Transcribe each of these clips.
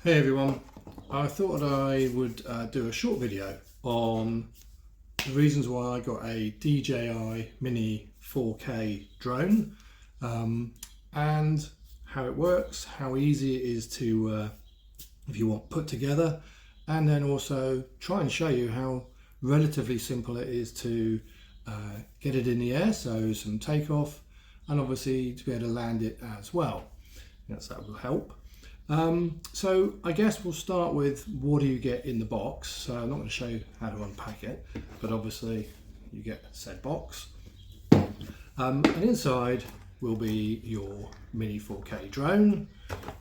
Hey everyone, I thought I would do a short video on the reasons why I got a DJI Mini 4K drone and how it works, how easy it is to, if you want, put together, and then also try and show you how relatively simple it is to get it in the air, so some takeoff, and obviously to be able to land it as well. Yes, that will help. So I guess we'll start with what do you get in the box. So I'm not going to show you how to unpack it, but obviously you get said box. And inside will be your Mini 4K drone,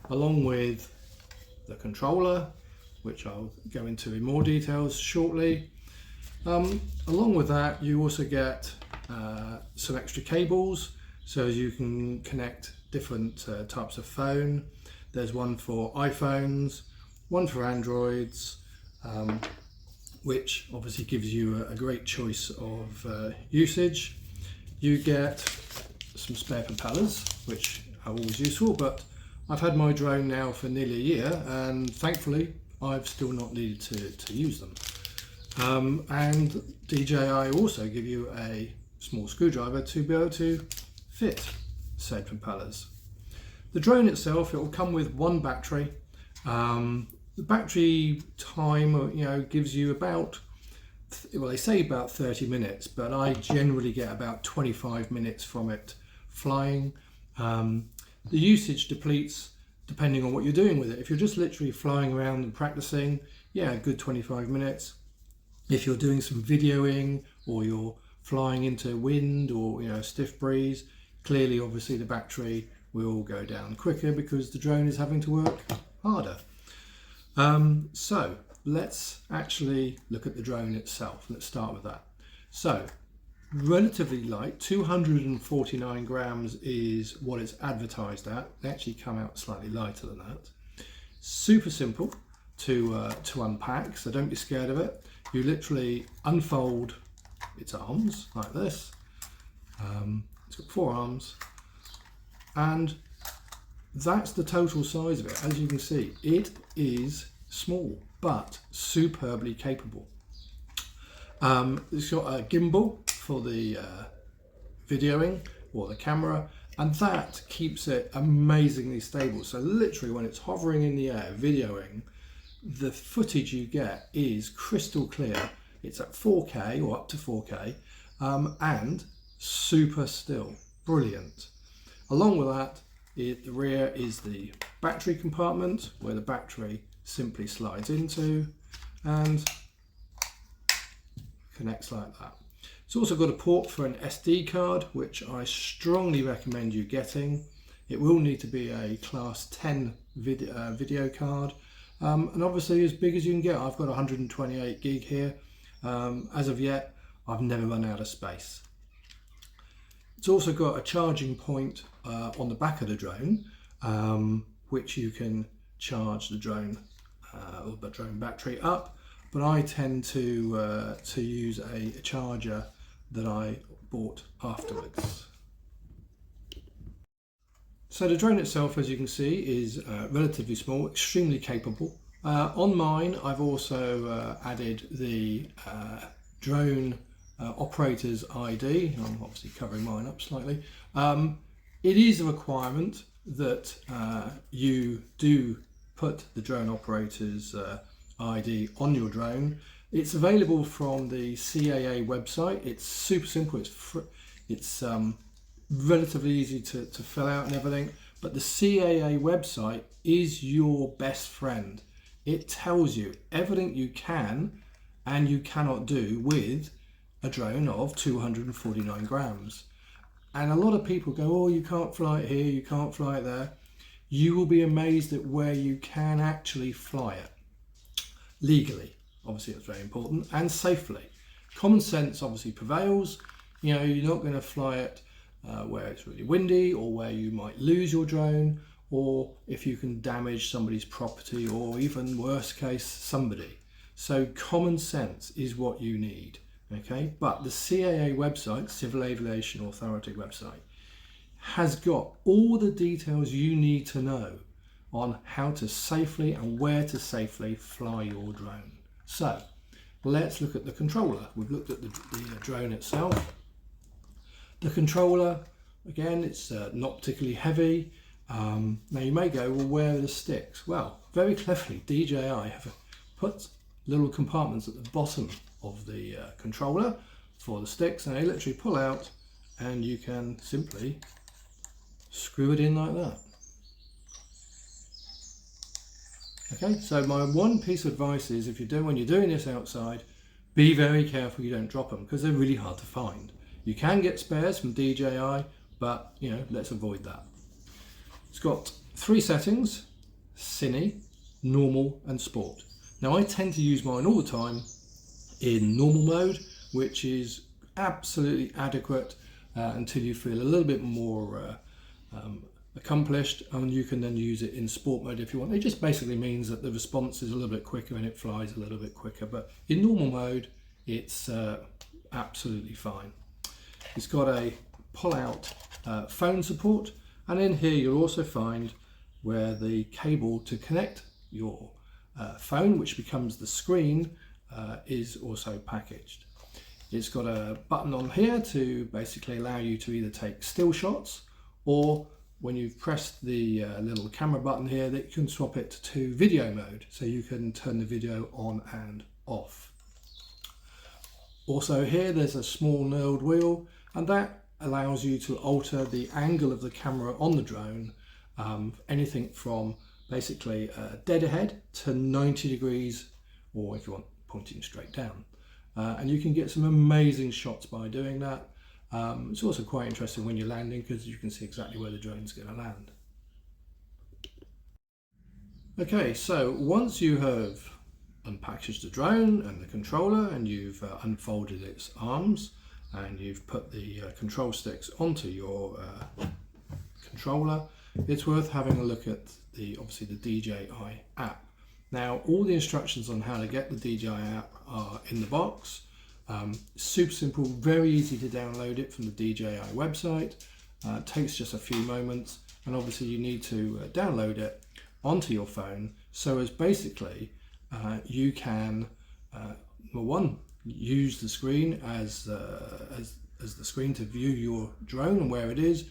along with the controller, which I'll go into in more details shortly. Along with that, you also get some extra cables, so you can connect different types of phone. There's one for iPhones, one for Androids, which obviously gives you a great choice of usage. You get some spare propellers, which are always useful, but I've had my drone now for nearly a year and thankfully I've still not needed to use them. And DJI also give you a small screwdriver to be able to fit said propellers. The drone itself, it will come with one battery. The battery time, gives you about, well, they say about 30 minutes, but I generally get about 25 minutes from it flying. The usage depletes depending on what you're doing with it. If you're just literally flying around and practicing, yeah, a good 25 minutes. If you're doing some videoing or you're flying into wind or stiff breeze, clearly, obviously, the battery will go down quicker because the drone is having to work harder. So let's actually look at the drone itself. Let's start with that. So relatively light, 249 grams is what it's advertised at. They actually come out slightly lighter than that. Super simple to unpack, so don't be scared of it. You literally unfold its arms like this. It's got 4 arms. And that's the total size of it. As you can see, it is small but superbly capable. It's got a gimbal for the videoing or the camera, and that keeps it amazingly stable. So literally when it's hovering in the air videoing, the footage you get is crystal clear. It's at 4K or up to 4K and super still. Brilliant. Along with that, the rear is the battery compartment where the battery simply slides into and connects like that. It's also got a port for an SD card, which I strongly recommend you getting. It will need to be a class 10 video card, and obviously as big as you can get. I've got 128 gig here. As of yet, I've never run out of space. It's also got a charging point on the back of the drone, which you can charge the drone or the drone battery up. But I tend to use a charger that I bought afterwards. So the drone itself, as you can see, is relatively small, extremely capable. On mine, I've also added the drone operator's ID. I'm obviously covering mine up slightly. It is a requirement that you do put the drone operator's ID on your drone. It's available from the CAA website. It's super simple. It's relatively easy to fill out and everything. But the CAA website is your best friend. It tells you everything you can and you cannot do with a drone of 249 grams. And a lot of people go, oh, you can't fly it here, you can't fly it there. You will be amazed at where you can actually fly it legally. Obviously, it's very important, and safely. Common sense obviously prevails. You're not going to fly it where it's really windy or where you might lose your drone, or if you can damage somebody's property, or even worst case, somebody. So common sense is what you need. Okay, but the CAA website, Civil Aviation Authority website, has got all the details you need to know on how to safely and where to safely fly your drone. So let's look at the controller. We've looked at the drone itself. The controller, again, it's not particularly heavy. Now you may go, well, where are the sticks? Well, very cleverly, DJI have put little compartments at the bottom of the controller for the sticks, and they literally pull out and you can simply screw it in like that. Okay, so my one piece of advice is when you're doing this outside, be very careful you don't drop them because they're really hard to find. You can get spares from DJI, but let's avoid that. It's got 3 settings: Cine, Normal and Sport. Now I tend to use mine all the time in normal mode, which is absolutely adequate until you feel a little bit more accomplished, and you can then use it in sport mode if you want. It just basically means that the response is a little bit quicker and it flies a little bit quicker, but in normal mode it's absolutely fine. It's got a pull-out phone support, and in here you'll also find where the cable to connect your phone, which becomes the screen, is also packaged. It's got a button on here to basically allow you to either take still shots, or when you've pressed the little camera button here, that you can swap it to video mode, so you can turn the video on and off. Also here there's a small knurled wheel, and that allows you to alter the angle of the camera on the drone, anything from basically dead ahead to 90 degrees, or if you want, pointing straight down. And you can get some amazing shots by doing that. It's also quite interesting when you're landing because you can see exactly where the drone's going to land. Okay, so once you have unpackaged the drone and the controller, and you've unfolded its arms, and you've put the control sticks onto your controller, it's worth having a look at obviously the DJI app. Now all the instructions on how to get the DJI app are in the box. Super simple, very easy to download it from the DJI website. It takes just a few moments, and obviously you need to download it onto your phone so as basically you can use the screen as the screen to view your drone and where it is,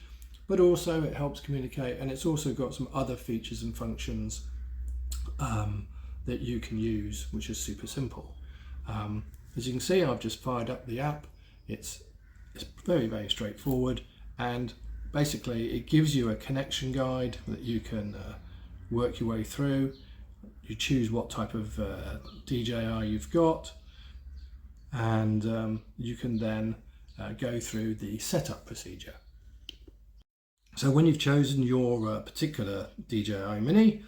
but also it helps communicate, and it's also got some other features and functions that you can use, which is super simple. As you can see, I've just fired up the app. It's very, very straightforward, and basically it gives you a connection guide that you can work your way through. You choose what type of DJI you've got, and you can then go through the setup procedure. So when you've chosen your particular DJI Mini,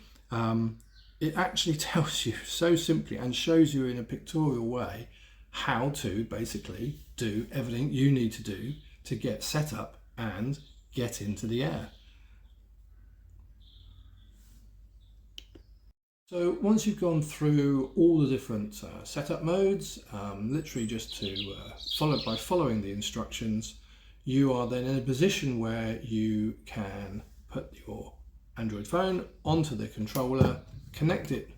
it actually tells you so simply and shows you in a pictorial way how to basically do everything you need to do to get set up and get into the air. So once you've gone through all the different setup modes, literally just to following the instructions, you are then in a position where you can put your Android phone onto the controller, connect it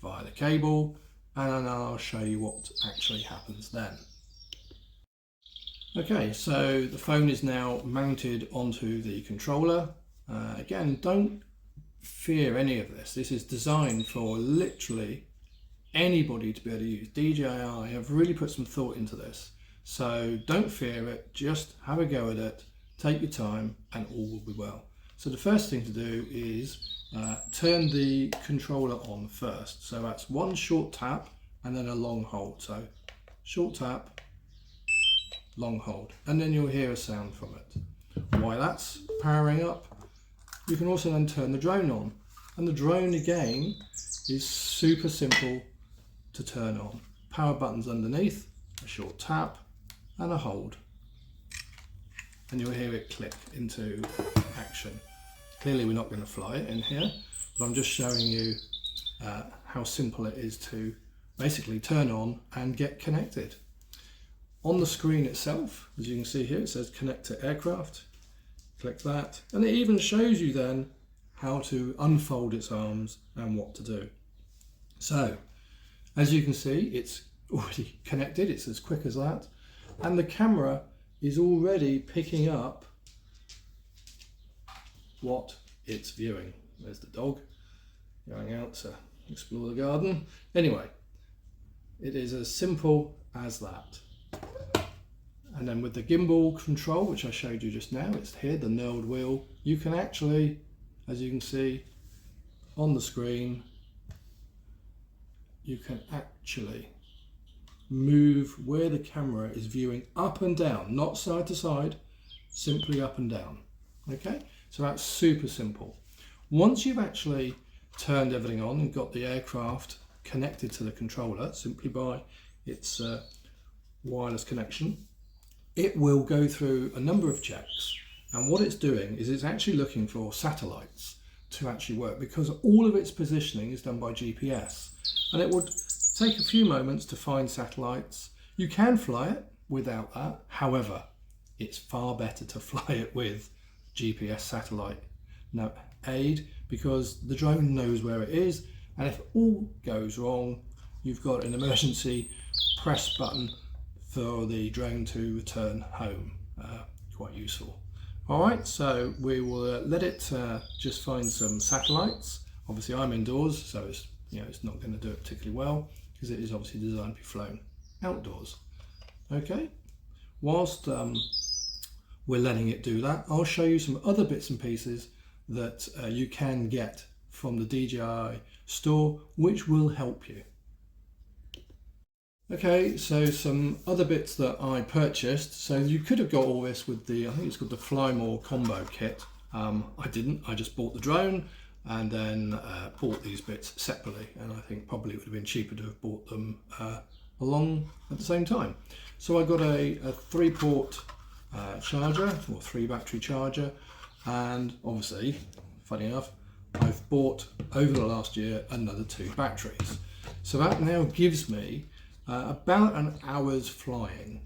via the cable, and then I'll show you what actually happens then. Okay, so the phone is now mounted onto the controller. Again, don't fear any of this. This is designed for literally anybody to be able to use. DJI have really put some thought into this, so don't fear it, just have a go at it, take your time, and all will be well. So the first thing to do is turn the controller on first. So that's one short tap and then a long hold. So short tap, long hold, and then you'll hear a sound from it. While that's powering up, you can also then turn the drone on, and the drone again is super simple to turn on. Power buttons underneath, a short tap and a hold, and you'll hear it click into action. Clearly we're not going to fly it in here, but I'm just showing you how simple it is to basically turn on and get connected. On the screen itself, as you can see here, it says connect to aircraft. Click that, and it even shows you then how to unfold its arms and what to do. So as you can see, it's already connected, it's as quick as that, and the camera is already picking up what it's viewing. There's the dog going out to explore the garden. Anyway, it is as simple as that. And then with the gimbal control, which I showed you just now, it's here, the knurled wheel, you can actually, as you can see on the screen, you can actually move where the camera is viewing up and down, not side to side, simply up and down. Okay, so that's super simple. Once you've actually turned everything on and got the aircraft connected to the controller simply by its wireless connection, it will go through a number of checks, and what it's doing is it's actually looking for satellites to actually work, because all of its positioning is done by GPS, and it would take a few moments to find satellites. You can fly it without that, however it's far better to fly it with GPS satellite aid, because the drone knows where it is, and if all goes wrong, you've got an emergency press button for the drone to return home. Quite useful. Alright, so we will let it just find some satellites. Obviously I'm indoors, so it's not going to do it particularly well, because it is obviously designed to be flown outdoors. Okay, whilst we're letting it do that, I'll show you some other bits and pieces that you can get from the DJI store, which will help you. Okay, so some other bits that I purchased. So you could have got all this with the, I think it's called the Fly More combo kit. I didn't, I just bought the drone and then bought these bits separately, and I think probably it would have been cheaper to have bought them along at the same time. So I got a 3-port charger, or 3-battery charger, and obviously, funny enough, I've bought over the last year another 2 batteries. So that now gives me about an hour's flying,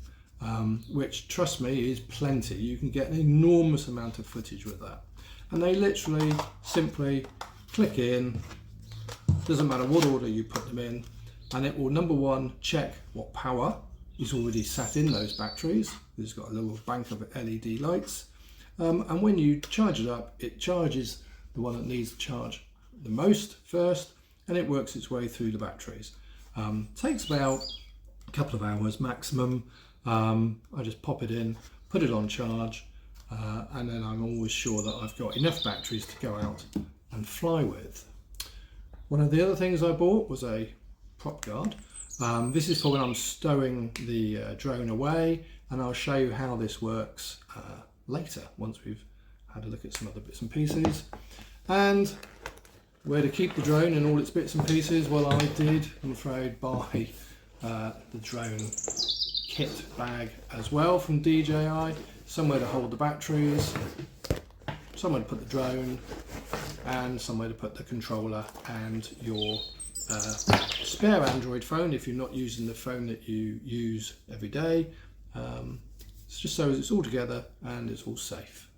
which, trust me, is plenty. You can get an enormous amount of footage with that. And they literally simply click in, doesn't matter what order you put them in, and it will, number one, check what power is already sat in those batteries. It's got a little bank of LED lights. And when you charge it up, it charges the one that needs to charge the most first, and it works its way through the batteries. Takes about a couple of hours maximum. I just pop it in, put it on charge, and then I'm always sure that I've got enough batteries to go out and fly with. One of the other things I bought was a prop guard. This is for when I'm stowing the drone away, and I'll show you how this works later once we've had a look at some other bits and pieces. And where to keep the drone and all its bits and pieces, well, I did, I'm afraid, buy the drone kit bag as well from DJI. Somewhere to hold the batteries, somewhere to put the drone, and somewhere to put the controller and your spare Android phone if you're not using the phone that you use every day. It's just so it's all together and it's all safe.